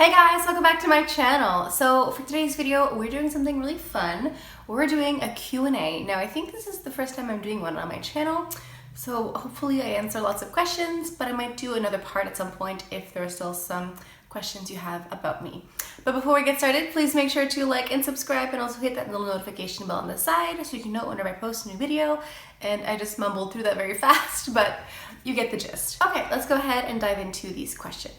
Hey guys, welcome back to my channel. So for today's video, we're doing something really fun. We're doing a Q&A. Now I think this is the first time I'm doing one on my channel, so hopefully I answer lots of questions, but I might do another part at some point if there are still some questions you have about me. But before we get started, please make sure to like and subscribe and also hit that little notification bell on the side so you can know whenever I post a new video. And I just mumbled through that very fast, but you get the gist. Okay, let's go ahead and dive into these questions.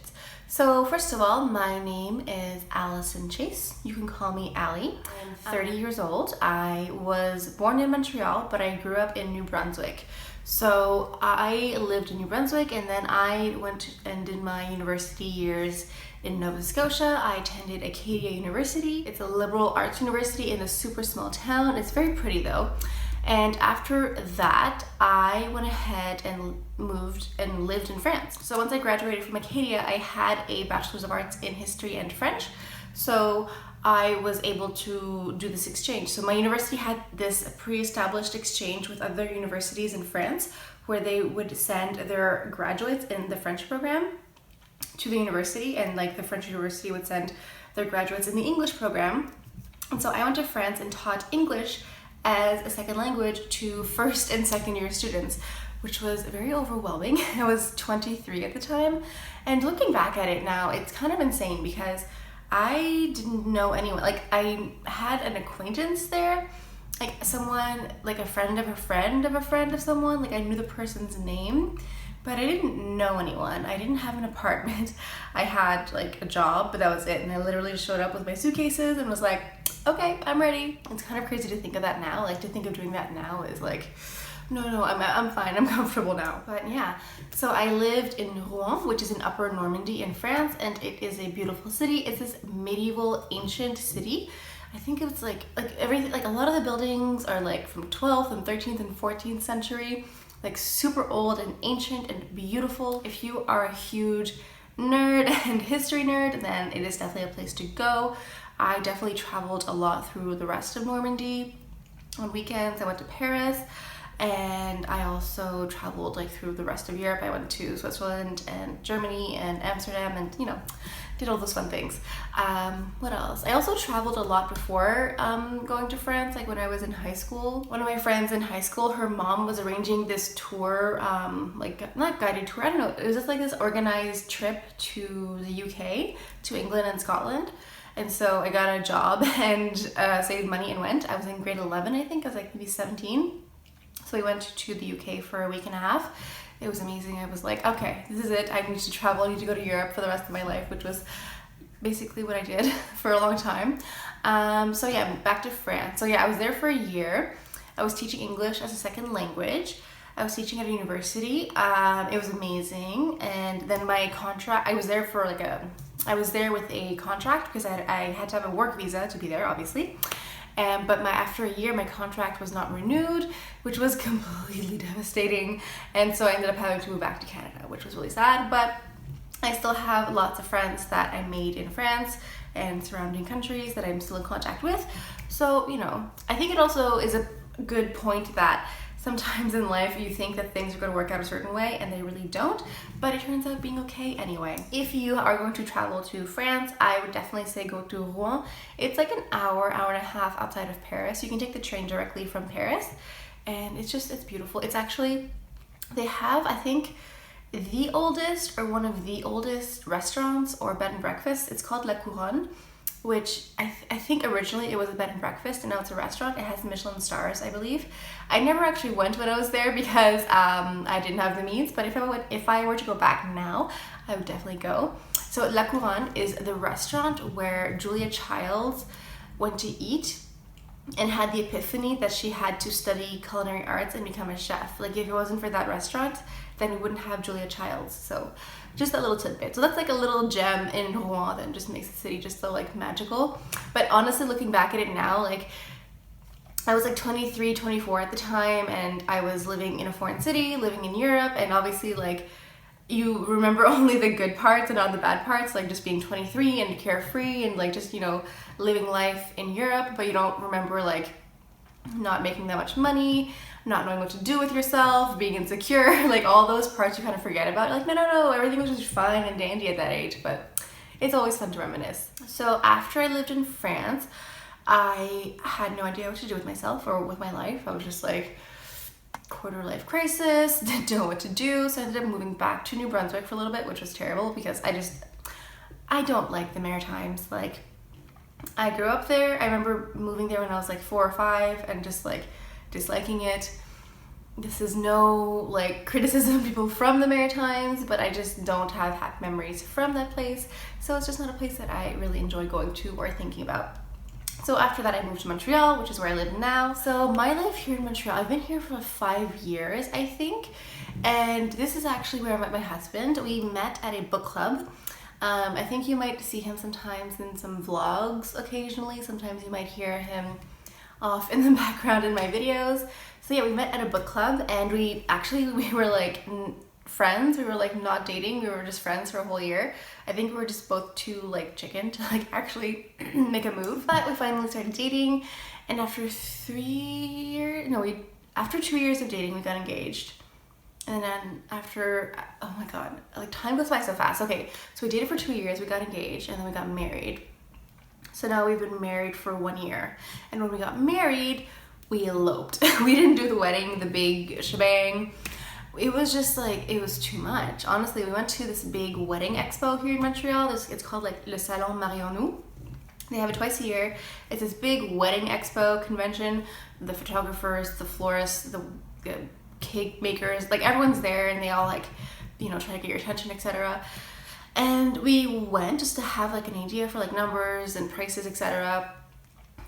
So first of all, my name is Allison Chase. You can call me Allie. I'm 30 years old. I was born in Montreal, but I grew up in New Brunswick. So I lived in New Brunswick and then I went and did my university years in Nova Scotia. I attended Acadia University. It's a liberal arts university in a super small town. It's very pretty though. And after that, I went ahead and moved and lived in France. So once I graduated from Acadia, I had a Bachelor's of Arts in History and French. So I was able to do this exchange. So my university had this pre-established exchange with other universities in France where they would send their graduates in the French program to the university, and like the French university would send their graduates in the English program. And so I went to France and taught English as a second language to first and second year students, which was very overwhelming. I was 23 at the time, and looking back at it now, it's kind of insane because I didn't know anyone. Like I had an acquaintance there, like someone, like a friend of a friend of a friend of someone, like I knew the person's name, but I didn't know anyone. I didn't have an apartment. I had like a job, but that was it. And I literally just showed up with my suitcases and was like, okay, I'm ready. It's kind of crazy to think of that now. Like to think of doing that now is like, no, I'm fine. I'm comfortable now. But yeah, so I lived in Rouen, which is in Upper Normandy in France, and it is a beautiful city. It's this medieval, ancient city. I think it's like everything, like a lot of the buildings are like from 12th and 13th and 14th century, like super old and ancient and beautiful. If you are a huge nerd and history nerd, then it is definitely a place to go. I definitely traveled a lot through the rest of Normandy. On weekends, I went to Paris, and I also traveled like through the rest of Europe. I went to Switzerland and Germany and Amsterdam and, you know, did all those fun things. What else? I also traveled a lot before going to France, like when I was in high school. One of my friends in high school, her mom was arranging this tour, like not guided tour, I don't know. It was just like this organized trip to the UK, to England and Scotland. And so I got a job and saved money and went. I was in grade 11, I think. I was like maybe 17. So we went to the UK for a week and a half. It was amazing. I was like, okay, this is it. I need to travel. I need to go to Europe for the rest of my life, which was basically what I did for a long time. So yeah, back to France. So yeah, I was there for a year. I was teaching English as a second language. I was teaching at a university. It was amazing. And then my contract, I was there for like I was there with a contract because I had to have a work visa to be there, obviously. But after a year, my contract was not renewed, which was completely devastating. And so I ended up having to move back to Canada, which was really sad. But I still have lots of friends that I made in France and surrounding countries that I'm still in contact with. So, you know, I think it also is a good point that sometimes in life you think that things are going to work out a certain way and they really don't, but it turns out being okay anyway. If you are going to travel to France, I would definitely say go to Rouen. It's like an hour and a half outside of Paris. You can take the train directly from Paris, and it's beautiful. It's actually, they have, I think, the oldest or one of the oldest restaurants or bed and breakfasts. It's called La Couronne, which I think originally it was a bed and breakfast and now it's a restaurant. It has Michelin stars, I believe. I never actually went when I was there because I didn't have the means, but if I were to go back now, I would definitely go. So La Couronne is the restaurant where Julia Childs went to eat and had the epiphany that she had to study culinary arts and become a chef. Like if it wasn't for that restaurant, then we wouldn't have Julia Childs. So just that little tidbit. So that's like a little gem in Rouen that just makes the city just so like magical. But honestly, looking back at it now, like I was like 23, 24 at the time, and I was living in a foreign city, living in Europe, and obviously like you remember only the good parts and not the bad parts, like just being 23 and carefree and like just, you know, living life in Europe, but you don't remember like not making that much money, not knowing what to do with yourself, being insecure, like all those parts you kind of forget about. Like, no, everything was just fine and dandy at that age, but it's always fun to reminisce. So after I lived in France, I had no idea what to do with myself or with my life. I was just like, quarter life crisis, didn't know what to do. So I ended up moving back to New Brunswick for a little bit, which was terrible because I don't like the Maritimes. Like, I grew up there. I remember moving there when I was like 4 or 5 and just like disliking it. This is no like criticism of people from the Maritimes, but I just don't have happy memories from that place. So it's just not a place that I really enjoy going to or thinking about. So after that, I moved to Montreal, which is where I live now. So my life here in Montreal, I've been here for 5 years, I think. And this is actually where I met my husband. We met at a book club. I think you might see him sometimes in some vlogs occasionally. Sometimes you might hear him off in the background in my videos. So yeah, we met at a book club, and we were like friends. We were like not dating, we were just friends for a whole year. I think we were just both too like chicken to like actually make a move. But we finally started dating, and after 2 years of dating, we got engaged. And then after, oh my god, like time goes by so fast. Okay, so we dated for 2 years, we got engaged, and then we got married. So now we've been married for 1 year. And when we got married, we eloped. We didn't do the wedding, the big shebang. It was just like, it was too much. Honestly, we went to this big wedding expo here in Montreal. It's called like Le Salon Marion. They have it twice a year. It's this big wedding expo convention. The photographers, the florists, the cake makers, like everyone's there, and they all like, you know, try to get your attention, etc. And we went just to have like an idea for like numbers and prices, etc.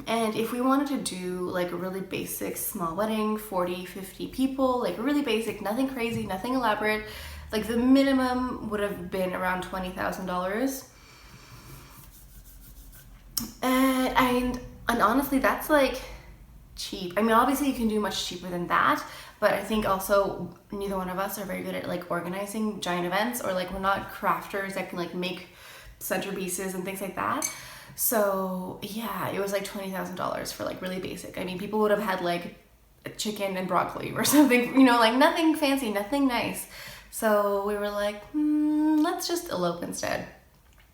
And if we wanted to do like a really basic small wedding, 40, 50 people, like really basic, nothing crazy, nothing elaborate, like the minimum would have been around $20,000. And honestly, that's like cheap. I mean, obviously you can do much cheaper than that, but I think also neither one of us are very good at like organizing giant events, or like we're not crafters that can like make centerpieces and things like that. So yeah, it was like $20,000 for like really basic. I mean, people would have had like chicken and broccoli or something, you know, like nothing fancy, nothing nice. So we were like, let's just elope instead.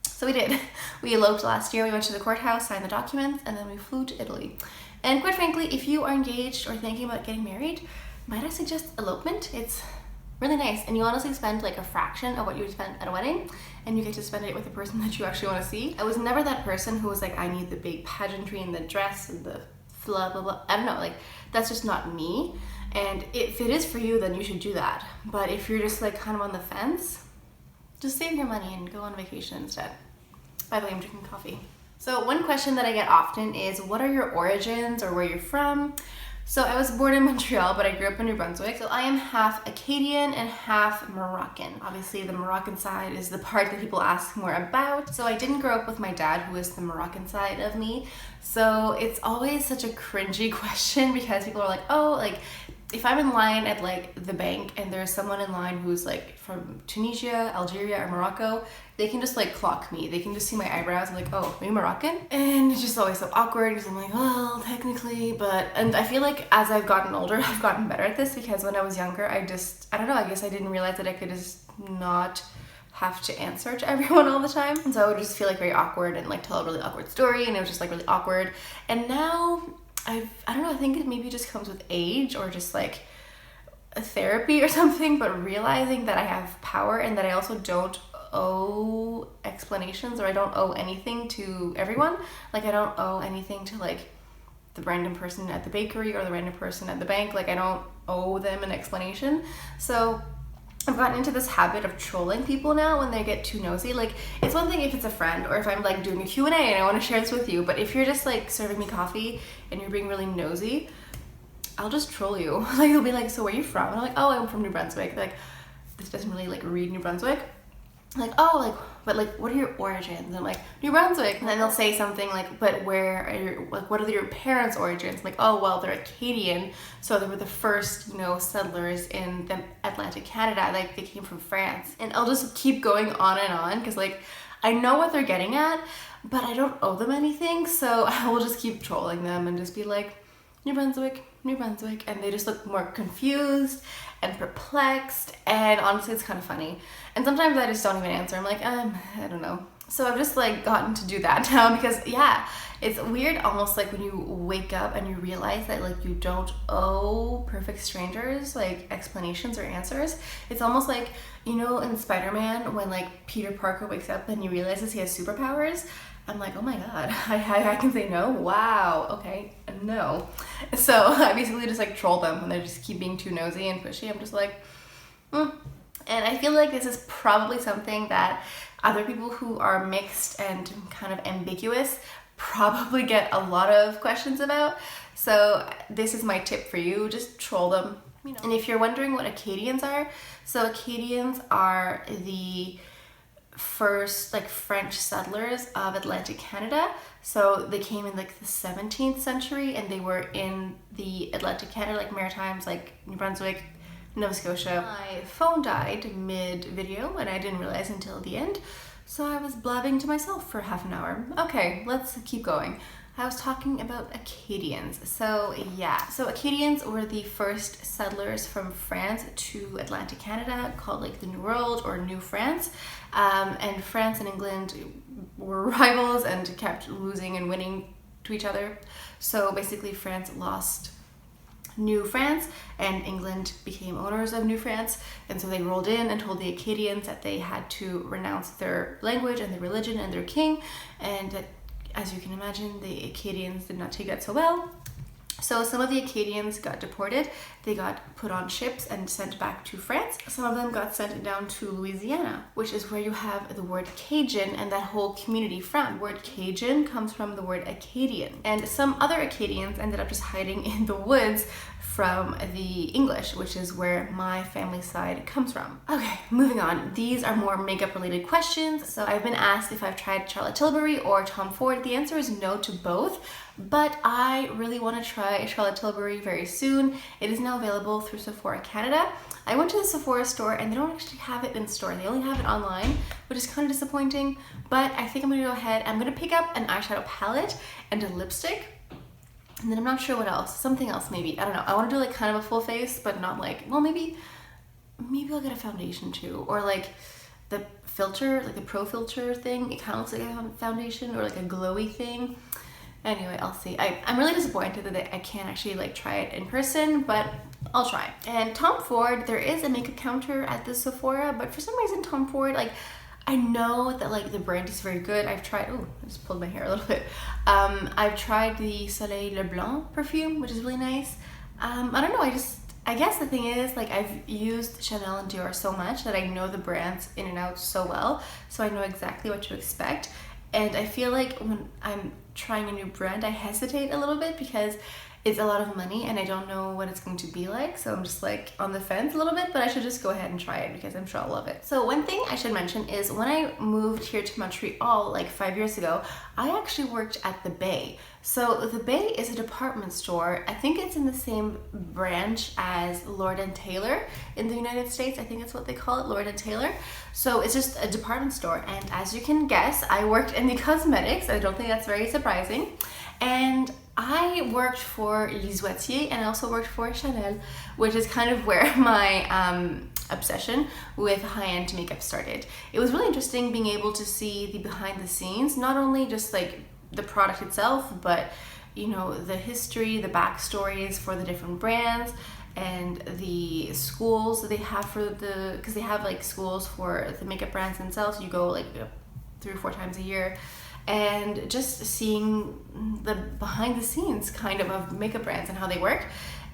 So we did. We eloped last year. We went to the courthouse, signed the documents, and then we flew to Italy. And quite frankly, if you are engaged or thinking about getting married, might I suggest elopement? It's really nice, and you honestly spend like a fraction of what you would spend at a wedding, and you get to spend it with the person that you actually want to see. I was never that person who was like, I need the big pageantry and the dress and the blah blah blah. I don't know, like that's just not me. And if it is for you, then you should do that. But if you're just like kind of on the fence, just save your money and go on vacation instead. By the way, I'm drinking coffee. So one question that I get often is, what are your origins or where you're from? So I was born in Montreal, but I grew up in New Brunswick. So I am half Acadian and half Moroccan. Obviously the Moroccan side is the part that people ask more about. So I didn't grow up with my dad, who is the Moroccan side of me. So it's always such a cringy question, because people are like, oh, like if I'm in line at like the bank and there's someone in line who's like from Tunisia, Algeria, or Morocco, they can just like clock me. They can just see my eyebrows and like, oh, are you Moroccan? And it's just always so awkward, because I'm like, well, technically, but, and I feel like as I've gotten older, I've gotten better at this, because when I was younger, I don't know, I guess I didn't realize that I could just not have to answer to everyone all the time. And so I would just feel like very awkward and like tell a really awkward story, and it was just like really awkward. And now I don't know, I think it maybe just comes with age, or just like a therapy or something, but realizing that I have power and that I also don't owe explanations, or I don't owe anything to everyone. Like I don't owe anything to like the random person at the bakery or the random person at the bank. Like I don't owe them an explanation. So I've gotten into this habit of trolling people now when they get too nosy. Like, it's one thing if it's a friend, or if I'm like doing a Q&A and I want to share this with you, but if you're just like serving me coffee and you're being really nosy, I'll just troll you. Like, they'll be like, so where are you from? And I'm like, oh, I'm from New Brunswick. They're like, this doesn't really like read New Brunswick. Like, oh, like, but like, what are your origins? And I'm like, New Brunswick. And then they'll say something like, but where are your, like, what are your parents' origins? I'm like, oh, well, they're Acadian, so they were the first, you know, settlers in the Atlantic Canada. Like, they came from France. And I'll just keep going on, because like, I know what they're getting at, but I don't owe them anything, so I will just keep trolling them and just be like, New Brunswick, New Brunswick, and they just look more confused and perplexed, and honestly it's kind of funny. And sometimes I just don't even answer. I'm like, I don't know. So I've just like gotten to do that now because yeah, it's weird almost like when you wake up and you realize that like you don't owe perfect strangers like explanations or answers. It's almost like, you know, in Spider-Man when like Peter Parker wakes up and he realizes he has superpowers. I'm like, oh my god, I can say no? Wow, okay, no. So I basically just like troll them when they just keep being too nosy and pushy. I'm just like, And I feel like this is probably something that other people who are mixed and kind of ambiguous probably get a lot of questions about. So this is my tip for you, just troll them. You know. And if you're wondering what Acadians are, so Acadians are the first like French settlers of Atlantic Canada. So they came in like the 17th century and they were in the Atlantic Canada, like Maritimes, like New Brunswick, Nova Scotia. My phone died mid-video and I didn't realize until the end. So I was blabbing to myself for half an hour. Okay, let's keep going. I was talking about Acadians. So yeah, so Acadians were the first settlers from France to Atlantic Canada, called like the New World or New France. And France and England were rivals and kept losing and winning to each other. So basically France lost New France and England became owners of New France, and so they rolled in and told the Acadians that they had to renounce their language and their religion and their king, and that, as you can imagine, the Acadians did not take that so well. So some of the Acadians got deported, they got put on ships and sent back to France. Some of them got sent down to Louisiana, which is where you have the word Cajun and that whole community from. The word Cajun comes from the word Acadian. And some other Acadians ended up just hiding in the woods from the English, which is where my family side comes from. Okay, moving on. These are more makeup related questions. So I've been asked if I've tried Charlotte Tilbury or Tom Ford. The answer is no to both, but I really want to try Charlotte Tilbury very soon. It is now available through Sephora Canada. I went to the Sephora store and they don't actually have it in store. They only have it online, which is kind of disappointing, but I think I'm gonna go ahead. I'm gonna pick up an eyeshadow palette and a lipstick. And then I'm not sure what else, something else maybe, I don't know. I want to do like kind of a full face, but not like, well, maybe I'll get a foundation too, or like the filter, like the pro filter thing. It kind of looks like a foundation or like a glowy thing. Anyway, I'll see. I'm really disappointed that I can't actually like try it in person, but I'll try. And Tom Ford, there is a makeup counter at the Sephora, but for some reason Tom Ford, like, I know that like the brand is very good. I've tried, oh, I just pulled my hair a little bit. I've tried the Soleil Leblanc perfume, which is really nice. I don't know, I guess the thing is, like, I've used Chanel and Dior so much that I know the brands in and out so well, so I know exactly what to expect. And I feel like when I'm trying a new brand, I hesitate a little bit because it's a lot of money and I don't know what it's going to be like, so I'm just like on the fence a little bit, but I should just go ahead and try it because I'm sure I'll love it. So one thing I should mention is when I moved here to Montreal like 5 years ago, I actually worked at the Bay. So the Bay is a department store. I think it's in the same branch as Lord & Taylor in the United States. I think that's what they call it, Lord & Taylor. So it's just a department store, and as you can guess, I worked in the cosmetics. I don't think that's very surprising. And I worked for Joues and I also worked for Chanel, which is kind of where my obsession with high-end makeup started. It was really interesting being able to see the behind the scenes, not only just like the product itself, but you know, the history, the backstories for the different brands, and the schools that they have for the, because they have like schools for the makeup brands themselves. You go like 3 or 4 times a year. And just seeing the behind the scenes kind of makeup brands and how they work,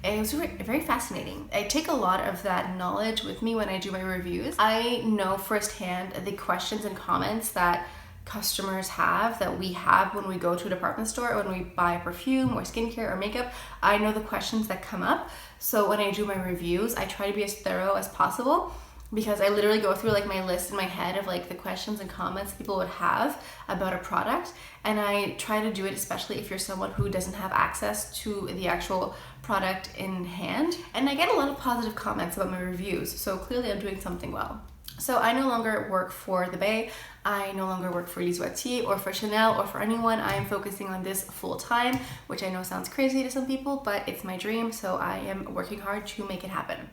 it was very fascinating. I take a lot of that knowledge with me when I do my reviews. I know firsthand the questions and comments that customers have, that we have when we go to a department store or when we buy perfume or skincare or makeup. I know the questions that come up. So when I do my reviews, I try to be as thorough as possible, because I literally go through like my list in my head of like the questions and comments people would have about a product, and I try to do it especially if you're someone who doesn't have access to the actual product in hand. And I get a lot of positive comments about my reviews, so clearly I'm doing something well. So I no longer work for the Bay, I no longer work for Joues or for Chanel or for anyone. I am focusing on this full time, which I know sounds crazy to some people, but it's my dream, so I am working hard to make it happen.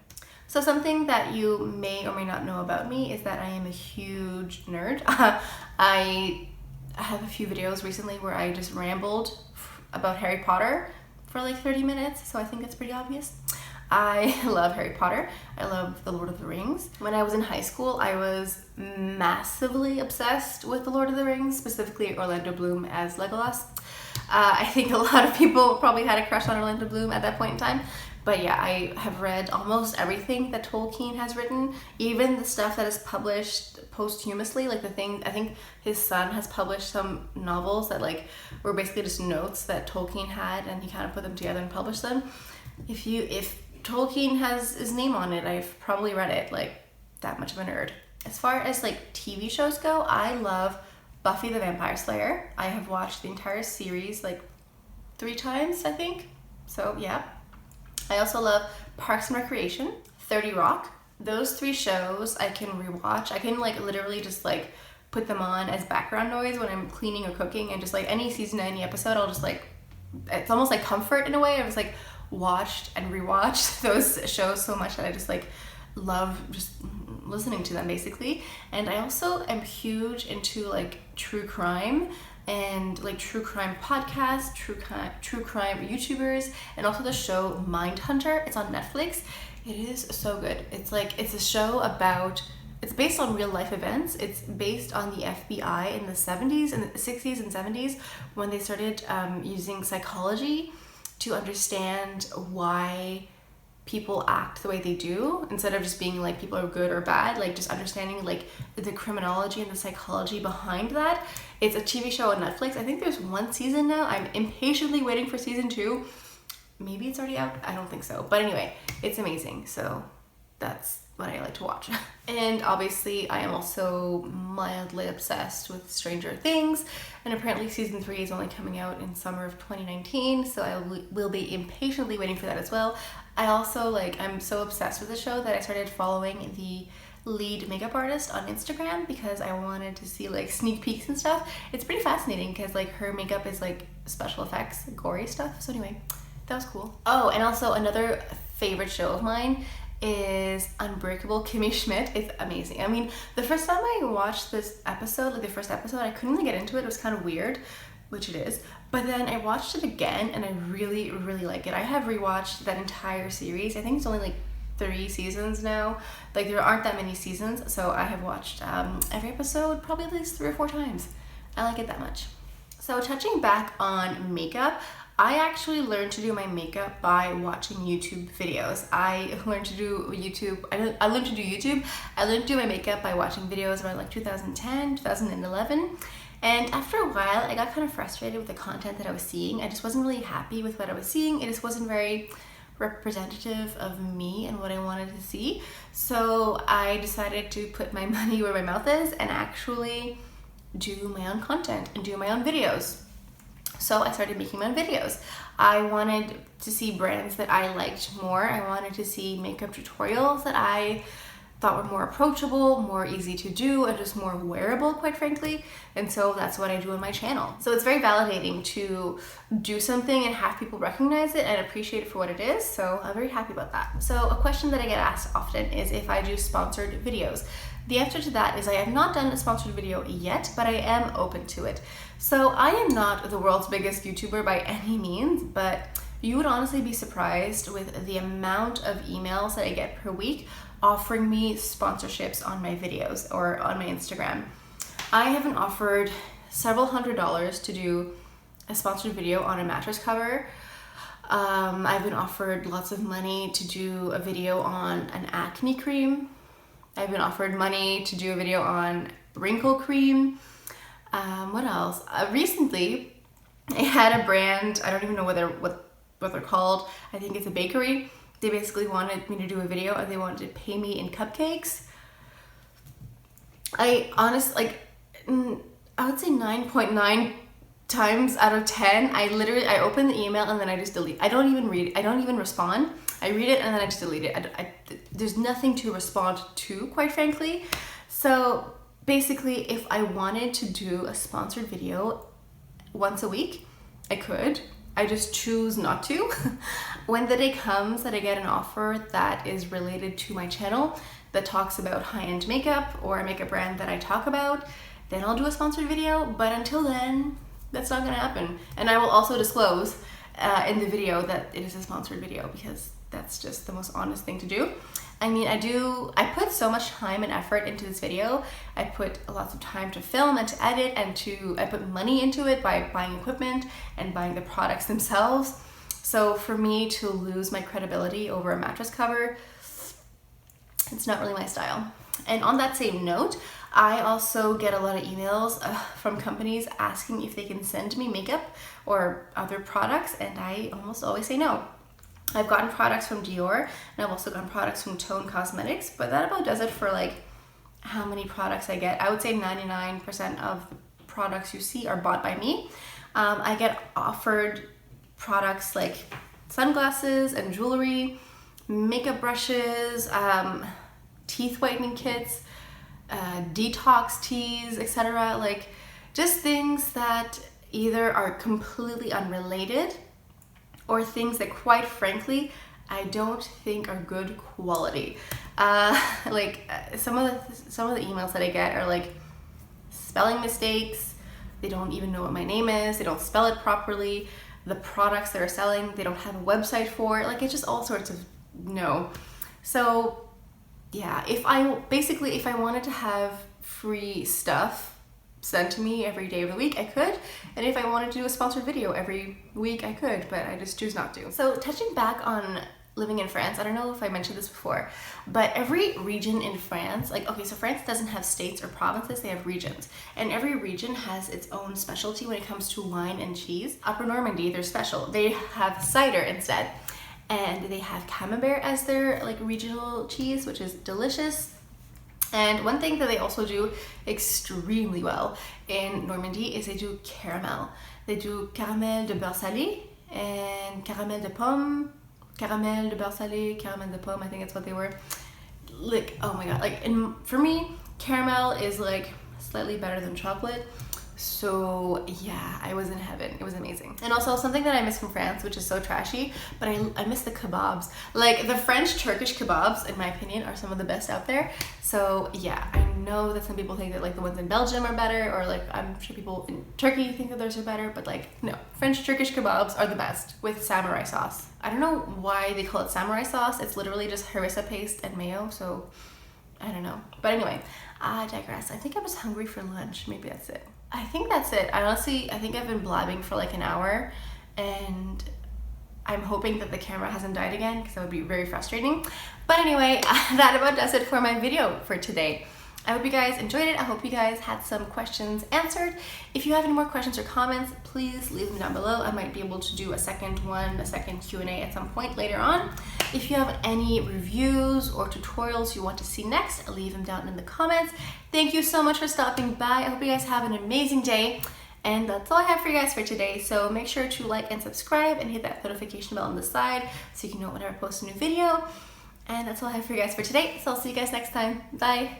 So something that you may or may not know about me is that I am a huge nerd. I have a few videos recently where I just rambled about Harry Potter for like 30 minutes, so I think it's pretty obvious. I love Harry Potter. I love The Lord of the Rings. When I was in high school, I was massively obsessed with The Lord of the Rings, specifically Orlando Bloom as Legolas. I think a lot of people probably had a crush on Orlando Bloom at that point in time. But yeah, I have read almost everything that Tolkien has written, even the stuff that is published posthumously, like I think his son has published some novels that like were basically just notes that Tolkien had, and he kind of put them together and published them. If Tolkien has his name on it, I've probably read it, like that much of a nerd. As far as like TV shows go, I love Buffy the Vampire Slayer. I have watched the entire series like 3 times, I think. So yeah. I also love Parks and Recreation, 30 Rock. Those 3 shows I can rewatch. I can like literally just like put them on as background noise when I'm cleaning or cooking, and just like any season, any episode, I'll just like, it's almost like comfort in a way. I was like watched and rewatched those shows so much that I just like love just listening to them basically. And I also am huge into like true crime and like true crime podcasts, true crime YouTubers, and also the show Mindhunter. It's on Netflix. It is so good. It's a show about, it's based on real life events. It's based on the FBI in the 70s and the 60s and 70s when they started using psychology to understand why people act the way they do, instead of just being like people are good or bad, like just understanding like the criminology and the psychology behind that. It's a TV show on Netflix. I think there's 1 season now. I'm impatiently waiting for season 2. Maybe it's already out. I don't think so. But anyway, it's amazing. So that's what I like to watch. And obviously I am also mildly obsessed with Stranger Things, and apparently season 3 is only coming out in summer of 2019, so I will be impatiently waiting for that as well. I also like, I'm so obsessed with the show that I started following the lead makeup artist on Instagram because I wanted to see like sneak peeks and stuff. It's pretty fascinating because like her makeup is like special effects, gory stuff. So anyway, that was cool. Oh, and also another favorite show of mine is Unbreakable Kimmy Schmidt. It's amazing. I mean, the first time I watched this episode, like the first episode, I couldn't really get into it. It was kind of weird, which it is. But then I watched it again and I really, really like it. I have rewatched that entire series. I think it's only like 3 seasons now. Like there aren't that many seasons, so I have watched every episode probably at least 3 or 4 times. I like it that much. So touching back on makeup, I actually learned to do my makeup by watching YouTube videos. I learned to do YouTube. I learned to do my makeup by watching videos around like 2010, 2011. And after a while, I got kind of frustrated with the content that I was seeing. I just wasn't really happy with what I was seeing. It just wasn't very representative of me and what I wanted to see. So I decided to put my money where my mouth is and actually do my own content and do my own videos. So I started making my own videos. I wanted to see brands that I liked more. I wanted to see makeup tutorials that I thought were more approachable, more easy to do, and just more wearable, quite frankly. And so that's what I do on my channel. So it's very validating to do something and have people recognize it and appreciate it for what it is. So I'm very happy about that. So a question that I get asked often is if I do sponsored videos. The answer to that is I have not done a sponsored video yet, but I am open to it. So I am not the world's biggest YouTuber by any means, but you would honestly be surprised with the amount of emails that I get per week offering me sponsorships on my videos or on my Instagram. I have been offered several $100s to do a sponsored video on a mattress cover. I've been offered lots of money to do a video on an acne cream. I've been offered money to do a video on wrinkle cream. What else? Recently, I had a brand, I don't even know what they're called. I think it's a bakery. They basically wanted me to do a video and they wanted to pay me in cupcakes. I honestly, I would say 9.9 times out of 10, I open the email and then I just delete. I don't even read it. I don't even respond. I read it and then I just delete it. There's nothing to respond to, quite frankly. So basically, if I wanted to do a sponsored video once a week, I could. I just choose not to. When the day comes that I get an offer that is related to my channel that talks about high-end makeup or a makeup brand that I talk about, then I'll do a sponsored video. But until then, that's not gonna happen. And I will also disclose in the video that it is a sponsored video, because that's just the most honest thing to do. I mean, I put so much time and effort into this video. I put lots of time to film and to edit, and I put money into it by buying equipment and buying the products themselves. So for me to lose my credibility over a mattress cover, it's not really my style. And on that same note, I also get a lot of emails from companies asking if they can send me makeup or other products, and I almost always say no. I've gotten products from Dior, and I've also gotten products from Tone Cosmetics, but that about does it for like how many products I get. I would say 99% of the products you see are bought by me. I get offered products like sunglasses and jewelry, makeup brushes, teeth whitening kits, detox teas, etc. Like just things that either are completely unrelated or things that, quite frankly, I don't think are good quality. Some of the emails that I get are like spelling mistakes. They don't even know what my name is. They don't spell it properly. The products they're selling, they don't have a website for. Like, it's just all sorts of no. So yeah, if I wanted to have free stuff sent to me every day of the week, I could. And if I wanted to do a sponsored video every week, I could, but I just choose not to. So touching back on living in France, I don't know if I mentioned this before, but every region in France, so France doesn't have states or provinces, they have regions. And every region has its own specialty when it comes to wine and cheese. Upper Normandy, they're special. They have cider instead. And they have camembert as their regional cheese, which is delicious. And one thing that they also do extremely well in Normandy is they do caramel. They do caramel de beurre salé and caramel de pomme, caramel de beurre salé, caramel de pomme, I think that's what they were. Like, oh my god, and for me, caramel is slightly better than chocolate. So yeah, I was in heaven. It was amazing. And also something that I miss from France, which is so trashy, but I miss the kebabs. Like the French Turkish kebabs, in my opinion, are some of the best out there. So yeah, I know that some people think that the ones in Belgium are better, or I'm sure people in Turkey think that theirs are better, but no, French Turkish kebabs are the best with samurai sauce. I don't know why they call it samurai sauce. It's literally just harissa paste and mayo, so I don't know. But anyway, I digress. I think I was hungry for lunch. Maybe that's it. I think that's it. I think I've been blabbing for an hour, and I'm hoping that the camera hasn't died again, because that would be very frustrating. But anyway, that about does it for my video for today. I hope you guys enjoyed it. I hope you guys had some questions answered. If you have any more questions or comments, please leave them down below. I might be able to do a second Q&A at some point later on. If you have any reviews or tutorials you want to see next, leave them down in the comments. Thank you so much for stopping by. I hope you guys have an amazing day. And that's all I have for you guys for today. So make sure to like and subscribe and hit that notification bell on the side so you can know whenever I post a new video. And that's all I have for you guys for today. So I'll see you guys next time. Bye.